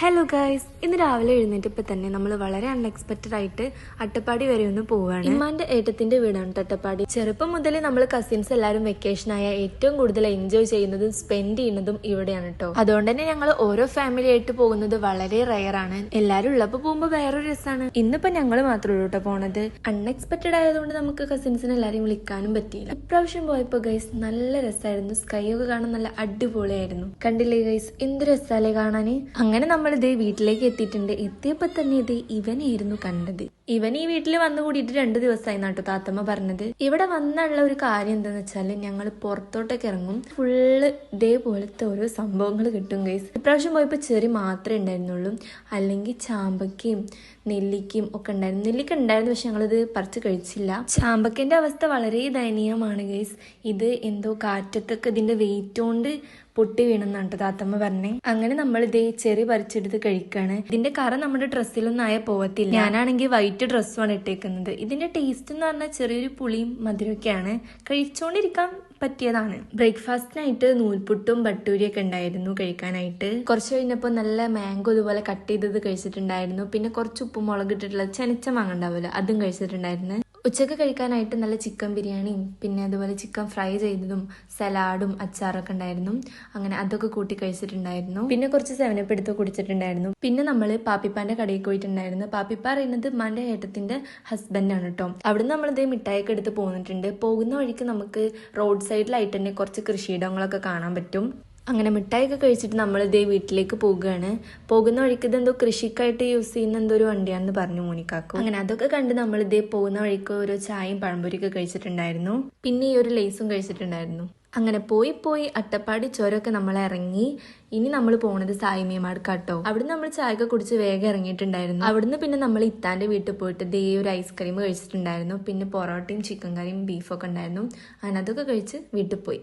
Hello guys, ഇന്ന് രാവിലെ എഴുന്നേറ്റപ്പോൾ തന്നെ നമ്മൾ വളരെ അൺഎക്സ്പെക്റ്റഡ് ആയിട്ട് അട്ടപ്പാടി വരെ ഒന്ന് പോവാണ്. ഇമ്മാന്റെ ഏട്ടത്തിന്റെ വീടാണ് അട്ടപ്പാടി. ചെറുപ്പം മുതലേ നമ്മൾ കസിൻസ് എല്ലാവരും വെക്കേഷനായ ഏറ്റവും കൂടുതൽ എൻജോയ് ചെയ്യുന്നതും സ്പെൻഡ് ചെയ്യുന്നതും ഇവിടെയാണ് കേട്ടോ. അതുകൊണ്ട് തന്നെ ഞങ്ങൾ ഓരോ ഫാമിലി ആയിട്ട് പോകുന്നത് വളരെ റയർ ആണ്. എല്ലാവരും ഉള്ളപ്പോൾ പോകുമ്പോൾ വേറൊരു രസമാണ്. ഇന്നിപ്പോ ഞങ്ങൾ മാത്രമേ കേട്ടോ പോണത്. അൺഎക്സ്പെക്റ്റഡ് ആയതുകൊണ്ട് നമുക്ക് കസിൻസിനെ എല്ലാവരും വിളിക്കാനും പറ്റിയില്ല. ഇപ്രാവശ്യം പോയപ്പോ ഗൈസ് നല്ല രസമായിരുന്നു. സ്കൈ ഒക്കെ കാണാൻ നല്ല അടിപൊളിയായിരുന്നു. കണ്ടില്ലേ ഗൈസ്, എന്ത് രസാലേ കാണാന്. അങ്ങനെ നമ്മളിതേ വീട്ടിലേക്ക് എത്തിയിട്ടുണ്ട്. എത്തിയപ്പോ തന്നെ ഇത് ഇവനായിരുന്നു കണ്ടത്. ഇവൻ ഈ വീട്ടിൽ വന്നു കൂടിയിട്ട് 2 ദിവസമായി നാട്ടോ താത്തമ്മ പറഞ്ഞത്. ഇവിടെ വന്നുള്ള ഒരു കാര്യം എന്താന്ന് വെച്ചാല് ഞങ്ങൾ പുറത്തോട്ടൊക്കെ ഇറങ്ങും, ഫുള്ള് ഇതേപോലത്തെ ഓരോ സംഭവങ്ങൾ കിട്ടും ഗൈസ്. ഇപ്രാവശ്യം പോയപ്പോ ചെറി മാത്രമേ ഉണ്ടായിരുന്നുള്ളൂ, അല്ലെങ്കിൽ ചാമ്പക്കയും നെല്ലിക്കയും ഒക്കെ ഉണ്ടായിരുന്നു. നെല്ലിക്ക ഉണ്ടായിരുന്നു, പക്ഷെ ഞങ്ങളിത് പറിച്ച് കഴിച്ചില്ല. ചാമ്പക്കന്റെ അവസ്ഥ വളരെ ദയനീയമാണ് ഗൈസ്. ഇത് എന്തോ കാറ്റത്തൊക്കെ ഇതിന്റെ വെയിറ്റ് കൊണ്ട് പൊട്ടി വീണെന്നാണ് താത്തമ്മ പറഞ്ഞേ. അങ്ങനെ നമ്മൾ ഇതേ ചെറി പറിച്ചെടുത്ത് കഴിക്കാണ്. ഇതിന്റെ കറ നമ്മുടെ ഡ്രസ്സിലൊന്നും ആയ പോവത്തില്ല. ഞാനാണെങ്കിൽ വൈറ്റ് ഡ്രസ്സുമാണ് ഇട്ടേക്കുന്നത്. ഇതിന്റെ ടേസ്റ്റ് എന്ന് പറഞ്ഞാൽ ചെറിയൊരു പുളിയും മധുരമൊക്കെയാണ്. കഴിച്ചോണ്ടിരിക്കാൻ പറ്റിയതാണ്. ബ്രേക്ക്ഫാസ്റ്റിനായിട്ട് നൂൽപുട്ടും ബട്ടൂരിയൊക്കെ ഉണ്ടായിരുന്നു കഴിക്കാനായിട്ട്. കുറച്ച് കഴിഞ്ഞപ്പോൾ നല്ല മാംഗോ ഇതുപോലെ കട്ട് ചെയ്തത് കഴിച്ചിട്ടുണ്ടായിരുന്നു. പിന്നെ കുറച്ച് ഉപ്പും മുളക് ഇട്ടിട്ടുള്ള ചെനച്ച മാങ്ങ ഉണ്ടാവില്ല, അതും കഴിച്ചിട്ടുണ്ടായിരുന്നു. ഉച്ചക്ക് കഴിക്കാനായിട്ട് നല്ല ചിക്കൻ ബിരിയാണിയും പിന്നെ അതുപോലെ ചിക്കൻ ഫ്രൈ ചെയ്തതും സലാഡും അച്ചാറൊക്കെ ഉണ്ടായിരുന്നു. അങ്ങനെ അതൊക്കെ കൂട്ടി കഴിച്ചിട്ടുണ്ടായിരുന്നു. പിന്നെ കുറച്ച് 7up എടുത്ത് കുടിച്ചിട്ടുണ്ടായിരുന്നു. പിന്നെ നമ്മൾ പാപ്പിപ്പാന്റെ കടയിൽ പോയിട്ടുണ്ടായിരുന്നു. പാപ്പിപ്പ പറയുന്നത് ഉമ്മാന്റെ ഏട്ടത്തിന്റെ ഹസ്ബൻഡാണ് കേട്ടോ. അവിടുന്ന് നമ്മൾ ഇതേ മിഠായിയൊക്കെ എടുത്ത് പോന്നിട്ടുണ്ട്. പോകുന്ന വഴിക്ക് നമുക്ക് റോഡ് സൈഡിലായിട്ട് തന്നെ കുറച്ച് കൃഷിയിടങ്ങളൊക്കെ കാണാൻ പറ്റും. അങ്ങനെ മിഠായിയൊക്കെ കഴിച്ചിട്ട് നമ്മൾ ഇതേ വീട്ടിലേക്ക് പോകുകയാണ്. പോകുന്ന വഴിക്ക് ഇതെന്തോ കൃഷിക്കായിട്ട് യൂസ് ചെയ്യുന്ന എന്തോ ഒരു വണ്ടിയാണെന്ന് പറഞ്ഞു മോനിക്കാക്കും. അങ്ങനെ അതൊക്കെ കണ്ട് നമ്മൾ ഇതേ പോകുന്ന വഴിക്ക് ഓരോ ചായയും പഴംപൊരിയൊക്കെ കഴിച്ചിട്ടുണ്ടായിരുന്നു. പിന്നെ ഈ ഒരു ലേസും കഴിച്ചിട്ടുണ്ടായിരുന്നു. അങ്ങനെ പോയി അട്ടപ്പാടി ചുരമൊക്കെ നമ്മൾ ഇറങ്ങി. ഇനി നമ്മൾ പോണത് സായിമേമാടുക്കാട്ടോ. അവിടുന്ന് നമ്മൾ ചായയൊക്കെ കുടിച്ച് വേഗം ഇറങ്ങിയിട്ടുണ്ടായിരുന്നു. അവിടുന്ന് പിന്നെ നമ്മൾ ഇത്താന്റെ വീട്ടിൽ പോയിട്ട് ദേ ഒരു ഐസ്ക്രീം കഴിച്ചിട്ടുണ്ടായിരുന്നു. പിന്നെ പൊറോട്ടയും ചിക്കൻ കറിയും ബീഫൊക്കെ ഉണ്ടായിരുന്നു. അങ്ങനെ അതൊക്കെ കഴിച്ച് വീട്ടിൽ പോയി.